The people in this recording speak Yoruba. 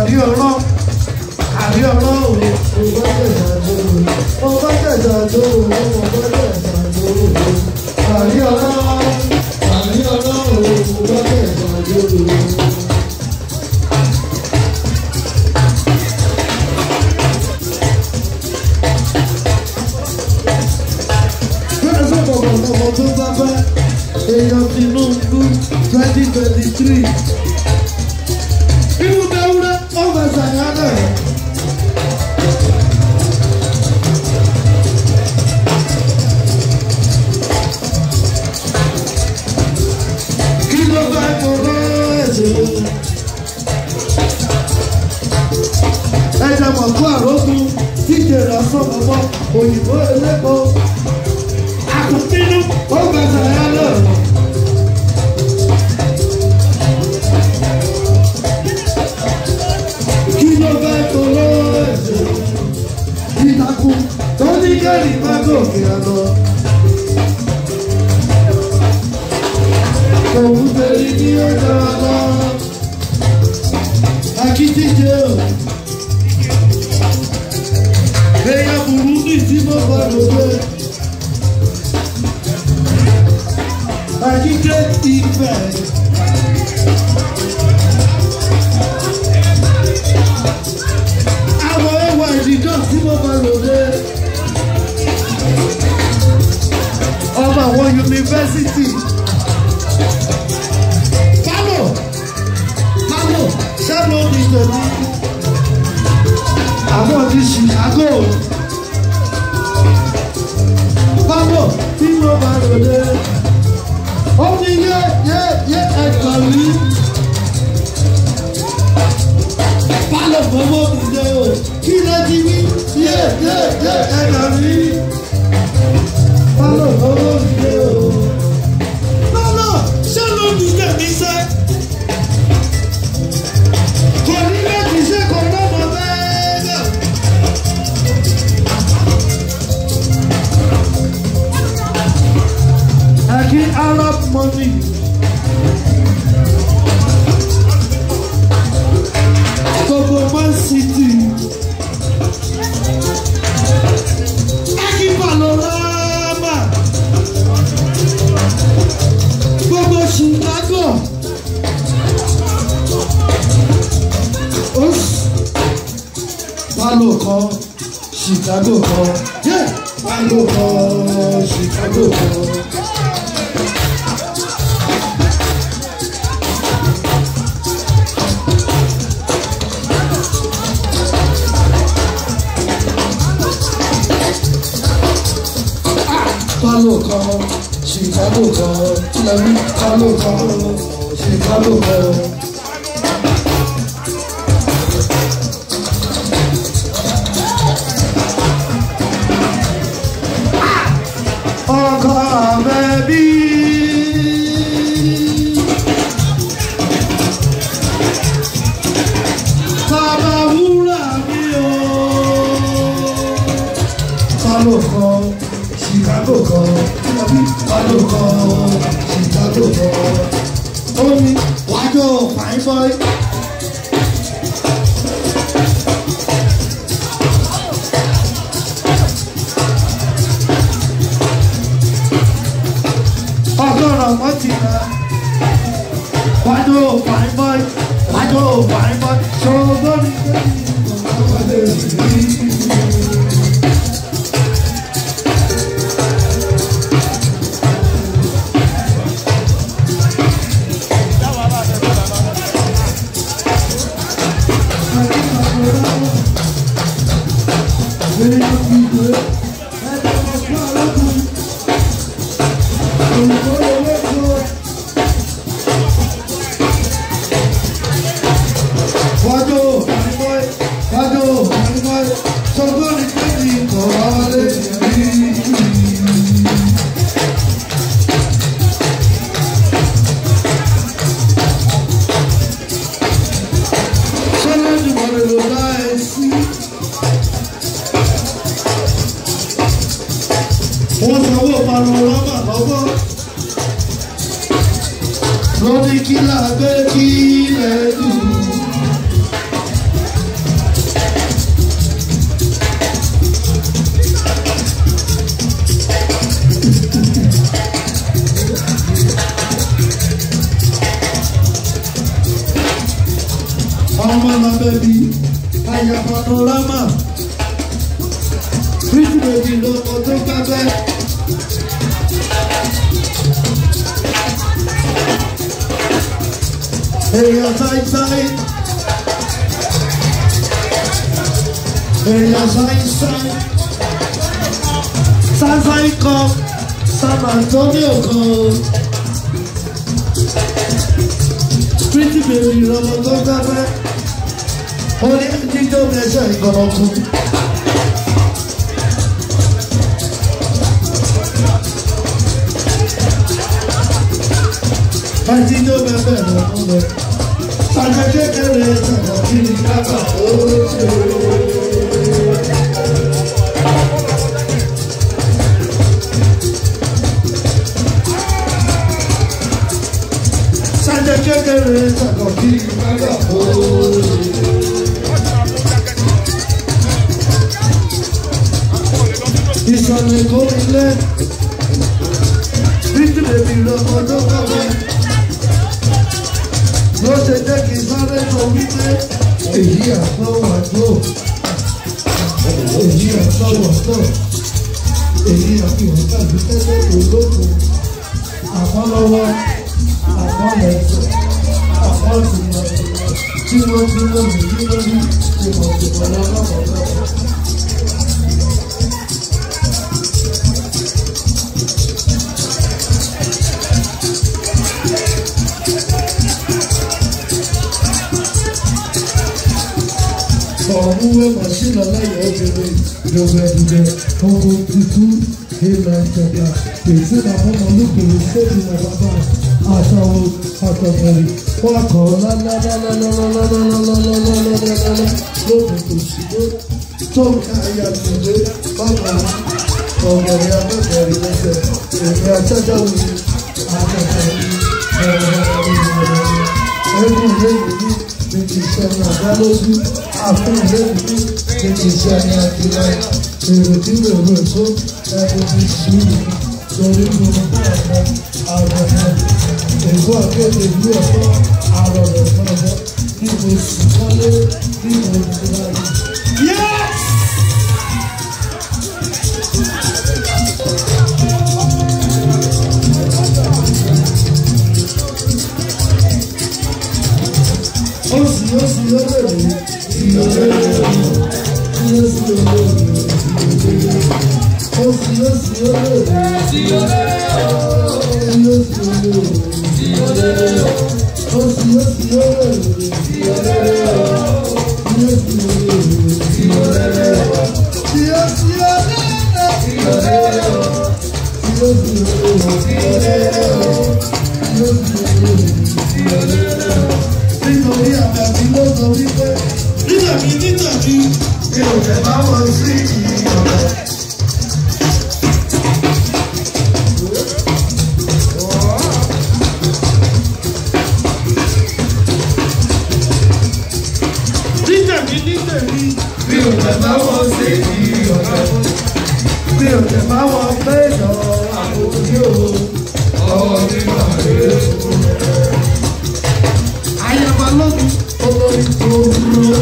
àrí ọ̀rọ̀ ọba tẹ̀sà tó àrí ọ̀rọ̀ ọba tẹ̀sà tó. Tó bá fẹ́ èèyàn Tinubu 2023 inú dẹ́wúrẹ́ ọ̀fẹ́ sàyánà kí ló fẹ́ kó lọ́ọ̀ẹ́sẹ̀ ẹ̀jẹ̀ mọ̀kú àrógún díje rẹ̀ sọ̀mọ́mọ́ òyìnbó ẹlẹ́kọ̀ọ́. Continue over Sayana. Kilo Vetolo, Itaku, Tony Gary Mago, Kiano. Kowuteri ni Ojana. Akiti Joe. Eya Burundi Timo Barobe. Akíkẹ́ ìfẹ́. Àwọn ẹwà ìdíjọ́ tí mo bá lò dé. Ọmọ àwọn yunifásitì. Pálọ̀ ṣẹ́gun ní tèmi. Àwọn ti Chicago. Pálọ̀ tí mo bá lò dé. Ó ní yé ẹ̀ka rí. Pálọ̀ fọwọ́ ìdè o. Kí ló ti wí? Yé ẹ̀ka rí. Pálọ̀ fọwọ́ ìdè o. Pálọ̀ ṣé ló ní tẹ̀mí sẹ́? Kò ní méjì ṣe kò lọ́mọ bẹ́ẹ̀ náà. Aki Arab money. Gbogbo Man City. Aki Panorama. Gbogbo Chicago. Palo kan, Chicago kan. Palo kan, Chicago kan. Palo kan, Chicago kan, lẹ́nu palo kan, Chicago kan. Ọkọ bẹ́bí. Bàbá wúrà mi o. Palo kan. Chicago kan, Palo kan, Chicago kan. Ó ní wájú fine boy. Ọgọ́rùn-ún wọ́n ti rà. Wájú fine boy, wájú fine boy. Ṣòro ní èèyàn sáyísáyí èèyàn sáyísáyí sáyísáyí kan San Antonio kan pretty baby lọmọ tó fẹ́fẹ́ orí jíjọ́ mẹ́sẹ̀ ìkọ̀nà kún. Àjíjọ́ bẹ́ẹ̀ lọ́kùn lọ. Àjọ kékeré sọ̀rọ̀ kí ni kábà ó ṣe. Àjọ kékeré sọ̀rọ̀ kí ni kábà ó ṣe. Ìsọ̀nà èkó ilé. Bíjú bèbí lọ́mọ tó kọ̀wé. Ló ṣe jẹ́ kí sáré sọ wípé èyí àtọ́wà tó, èyí àtọ́wà tó, èyí àfihàn tàbí tẹ́lẹ̀ olókùn, àmọ́lọ́wọ́, àmọ́lẹ́sẹ̀, àmọ́tìmọ̀, tí wọ́n ti mọ̀ mí ní lórí ìmọ̀tìmọ̀ lọ́wọ́. Ọ̀húnwé màṣínà láyé obìnrin ìjọba ẹ̀dùnjẹ ọkọ̀ tuntun ìlà ìjọba èsì àfọmọ olókèrè sẹ́ẹ̀dì nàbàbà àtàwọn àtọ̀bẹ̀rẹ̀ wọn kọ̀ lálálálálálálálálálálálálálálá lóògùn tó ṣùgbọ́n tó ń ká ayé àtúndé bàbá ọ̀gẹ̀rẹ̀ abẹ́bẹ̀rẹ̀ lẹ́sẹ̀ èmi àtẹ́jáwé àtẹ̀tẹ̀ ẹ̀kún lẹ́yìn ní méjì sẹ́ni àdálójú àfihàn lẹ́yìn ní méjì sẹ́ni àdíláì èrò tí mo rò tó ẹ̀kún ti sùúrù lórí gbogbo ọ̀pọ̀ àrọ̀mọ̀ èkó akéde ìlú ẹ̀kọ́ àrọ̀mọ̀ fọ́nàmọ́ ní mo sì kọ́lé ní mo sì láyé. Yes! Nítorí àbẹ̀bí ló sọ wípé nítàbí mi ò fẹ́ bá wọn sí ìyọ̀rọ̀. Nítàbí mi ò fẹ́ bá wọn sí ìyọ̀rọ̀. Mi ò fẹ́ bá wọn pé lọ àbòjú ọwọ́ mi máa rí èso rẹ̀. Ayaba lóbi olórí tó dúró.